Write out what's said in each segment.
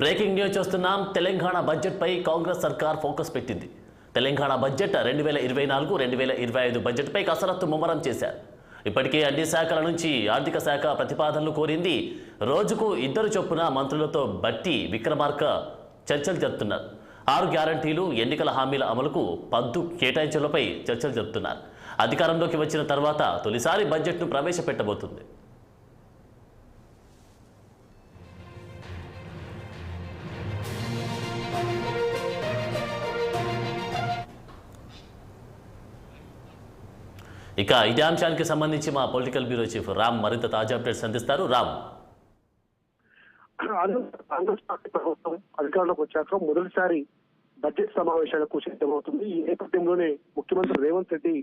Breaking news చూస్తున్నాం. తెలంగాణ బడ్జెట్పై కాంగ్రెస్ సర్కార్ ఫోకస్ పెట్టింది. తెలంగాణ బడ్జెట్ 2024-2025 బడ్జెట్పై కసరత్తు ముమ్మరం చేశారు. ఇప్పటికే అన్ని శాఖల నుంచి ఆర్థిక శాఖ ప్రతిపాదనలు కోరింది. రోజుకు 2 చొప్పున మంత్రులతో బట్టి విక్రమార్క చర్చలు జరుపుతున్నారు. 6 గ్యారంటీలు, ఎన్నికల హామీల అమలుకు పద్దు కేటాయించలపై చర్చలు జరుపుతున్నారు. అధికారంలోకి వచ్చిన తర్వాత తొలిసారి బడ్జెట్ను ప్రవేశపెట్టబోతుంది. ఇక ఇదే అంశానికి సంబంధించి మా పొలిటికల్ బ్యూరో చీఫ్ రామ్ మరింత తాజా అప్డేట్స్ అందిస్తారు. రామ్, కాంగ్రెస్ పార్టీ ప్రభుత్వం అధికారంలోకి వచ్చాక మొదటిసారి బడ్జెట్ సమావేశాలకు సిద్ధమవుతుంది. ఈ నేపథ్యంలోనే ముఖ్యమంత్రి రేవంత్ రెడ్డి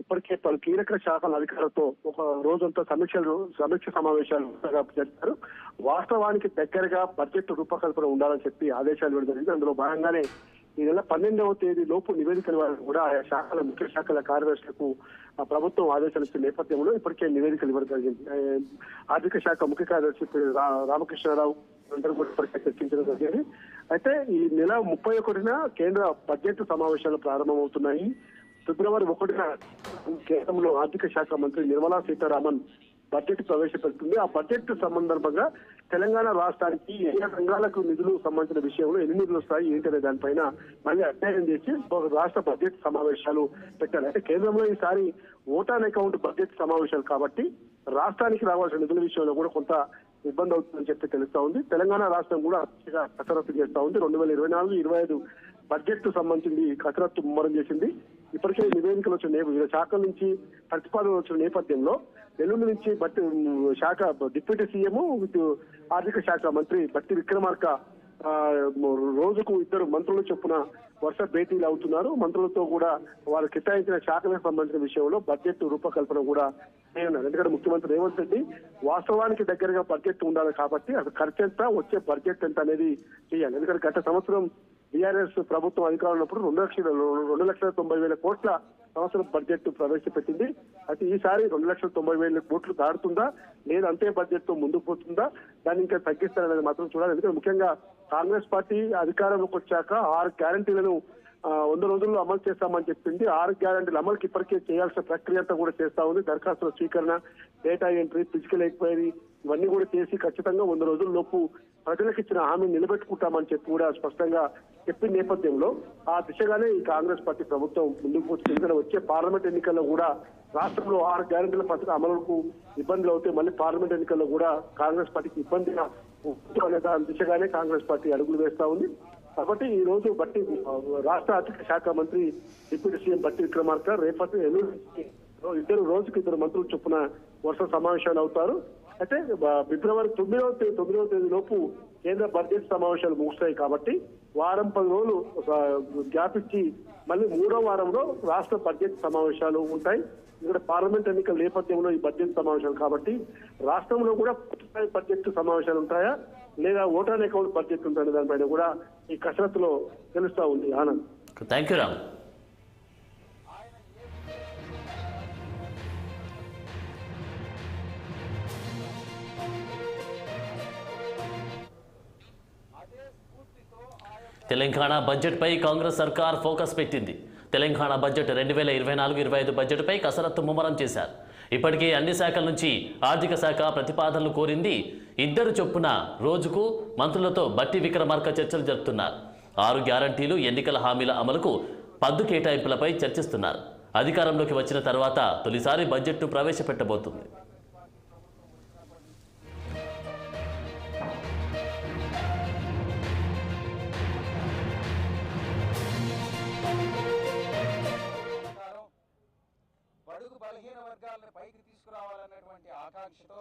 ఇప్పటికే పలు కీలక శాఖల అధికారులతో ఒక రోజంతా సమీక్ష సమావేశాలు జరిపారు. వాస్తవానికి దగ్గరగా బడ్జెట్ రూపకల్పన ఉండాలని చెప్పి ఆదేశాలు ఇవ్వడం జరిగింది. అందులో భాగంగానే ఈ నెల 12వ తేదీ లోపు నివేదికలు కూడా ఆయా శాఖల ముఖ్య శాఖల కార్యదర్శులకు ప్రభుత్వం ఆదేశాలు ఇచ్చిన నేపథ్యంలో ఇప్పటికే నివేదికలు ఇవ్వడం జరిగింది. ఆర్థిక శాఖ ముఖ్య కార్యదర్శి రామకృష్ణారావు అందరూ కూడా ఇప్పటికే చర్చించడం జరిగింది. అయితే ఈ నెల 31న కేంద్ర బడ్జెట్ సమావేశాలు ప్రారంభమవుతున్నాయి. ఫిబ్రవరి 1న కేంద్రంలో ఆర్థిక శాఖ మంత్రి నిర్మలా సీతారామన్ బడ్జెట్ ప్రవేశపెడుతుంది. ఆ బడ్జెట్ సందర్భంగా తెలంగాణ రాష్ట్రానికి ఏ రంగాలకు నిధులు సంబంధించిన విషయంలో ఎన్ని నిధులు వస్తాయి ఏంటనే దానిపైన మళ్ళీ అధ్యయనం చేసి రాష్ట్ర బడ్జెట్ సమావేశాలు పెట్టాలి. అంటే కేంద్రంలో ఈసారి ఓట్ ఆన్ అకౌంట్ బడ్జెట్ సమావేశాలు కాబట్టి రాష్ట్రానికి రావాల్సిన నిధుల విషయంలో కూడా కొంత ఇబ్బంది అవుతుందని చెప్పి తెలుస్తా ఉంది. తెలంగాణ రాష్ట్రం కూడా కసరత్తు చేస్తా ఉంది. 2024-25 బడ్జెట్ సంబంధించి కసరత్తు ముమ్మరం చేసింది. ఇప్పటికే నివేదికలు వచ్చిన వివిధ శాఖల నుంచి ప్రతిపాదనలు వచ్చిన నేపథ్యంలో నెల్లూరు నుంచి శాఖ డిప్యూటీ సీఎం ఆర్థిక శాఖ మంత్రి బట్టి విక్రమార్క రోజుకు 2 మంత్రుల చొప్పున వరుస భేటీలు అవుతున్నారు. మంత్రులతో కూడా వారు కేటాయించిన శాఖలకు సంబంధించిన విషయంలో బడ్జెట్ రూపకల్పన కూడా చేయనున్నారు. ఎందుకంటే ముఖ్యమంత్రి రేవంత్ రెడ్డి వాస్తవానికి దగ్గరగా బడ్జెట్ ఉండాలి కాబట్టి అది ఖర్చు ఎంత, వచ్చే బడ్జెట్ ఎంత అనేది చేయాలి. ఎందుకంటే గత సంవత్సరం బీఆర్ఎస్ ప్రభుత్వం అధికారంలో ఉన్నప్పుడు 2,90,000 కోట్ల సంవత్సరం బడ్జెట్ ప్రవేశపెట్టింది. అయితే ఈసారి 2,90,000 కోట్లు దాటుతుందా లేదా అంతే బడ్జెట్ తో ముందుకు పోతుందా, దాన్ని ఇంకా తగ్గిస్తారనేది మాత్రం చూడాలి. ఎందుకంటే ముఖ్యంగా కాంగ్రెస్ పార్టీ అధికారంలోకి వచ్చాక 6 గ్యారంటీలను 100 రోజుల్లో అమలు చేస్తామని చెప్పింది. 6 గ్యారంటీల అమలుకి ఇప్పటికే చేయాల్సిన ప్రక్రియ అంతా కూడా చేస్తా ఉంది. దరఖాస్తుల స్వీకరణ, డేటా ఎంట్రీ, ఫిజికల్ ఎంక్వైరీ ఇవన్నీ కూడా చేసి ఖచ్చితంగా 100 రోజుల లోపు ప్రజలకు ఇచ్చిన హామీని నిలబెట్టుకుంటామని చెప్పి కూడా స్పష్టంగా చెప్పిన నేపథ్యంలో ఆ దిశగానే ఈ కాంగ్రెస్ పార్టీ ప్రభుత్వం ముందుకు పోతుంది. ఎందుకంటే వచ్చే పార్లమెంట్ ఎన్నికల్లో కూడా రాష్ట్రంలో 6 గ్యారంటీల పథకం అమలుకు ఇబ్బందులు అవుతాయి. మళ్ళీ పార్లమెంట్ ఎన్నికల్లో కూడా కాంగ్రెస్ పార్టీకి ఇబ్బందిగా అనే దాని దిశగానే కాంగ్రెస్ పార్టీ అడుగులు వేస్తా ఉంది. కాబట్టి ఈ రోజు బట్టి రాష్ట్ర ఆర్థిక శాఖ మంత్రి డిప్యూటీ సీఎం బట్టి విక్రమార్క రేపటి ఎల్లుండి రోజుకి 2 మంత్రులు చొప్పున వరుస సమావేశాలు అవుతారు. అయితే ఫిబ్రవరి 9వ తేదీ లోపు కేంద్ర బడ్జెట్ సమావేశాలు ముగుస్తాయి కాబట్టి వారం 10 రోజులు గ్యాప్ ఇచ్చి మళ్ళీ 3వ వారంలో రాష్ట్ర బడ్జెట్ సమావేశాలు ఉంటాయి. ఇక్కడ పార్లమెంట్ ఎన్నికల నేపథ్యంలో ఈ బడ్జెట్ సమావేశాలు కాబట్టి రాష్ట్రంలో కూడా బడ్జెట్ సమావేశాలు ఉంటాయా లేదా ఓట్ ఆన్ అకౌంట్ బడ్జెట్ ఉంటాయనే దానిపైన కూడా ఈ కసరత్తులో తెలుస్తా ఉంది. Anand, thank you Ram. తెలంగాణ బడ్జెట్పై కాంగ్రెస్ సర్కార్ ఫోకస్ పెట్టింది. తెలంగాణ బడ్జెట్ 2024-25 బడ్జెట్పై కసరత్తు ముమ్మరం చేశారు. ఇప్పటికే అన్ని శాఖల నుంచి ఆర్థిక శాఖ ప్రతిపాదనలు కోరింది. 2 చొప్పున రోజుకు మంత్రులతో బట్టి విక్రమార్క చర్చలు జరుపుతున్నారు. 6 గ్యారంటీలు, ఎన్నికల హామీల అమలుకు పద్దు కేటాయింపులపై చర్చిస్తున్నారు. అధికారంలోకి వచ్చిన తర్వాత తొలిసారి బడ్జెట్ను ప్రవేశపెట్టబోతుంది. బడుగు బలహీన వర్గాలను పైకి తీసుకురావాలన్నటువంటి ఆకాంక్షతో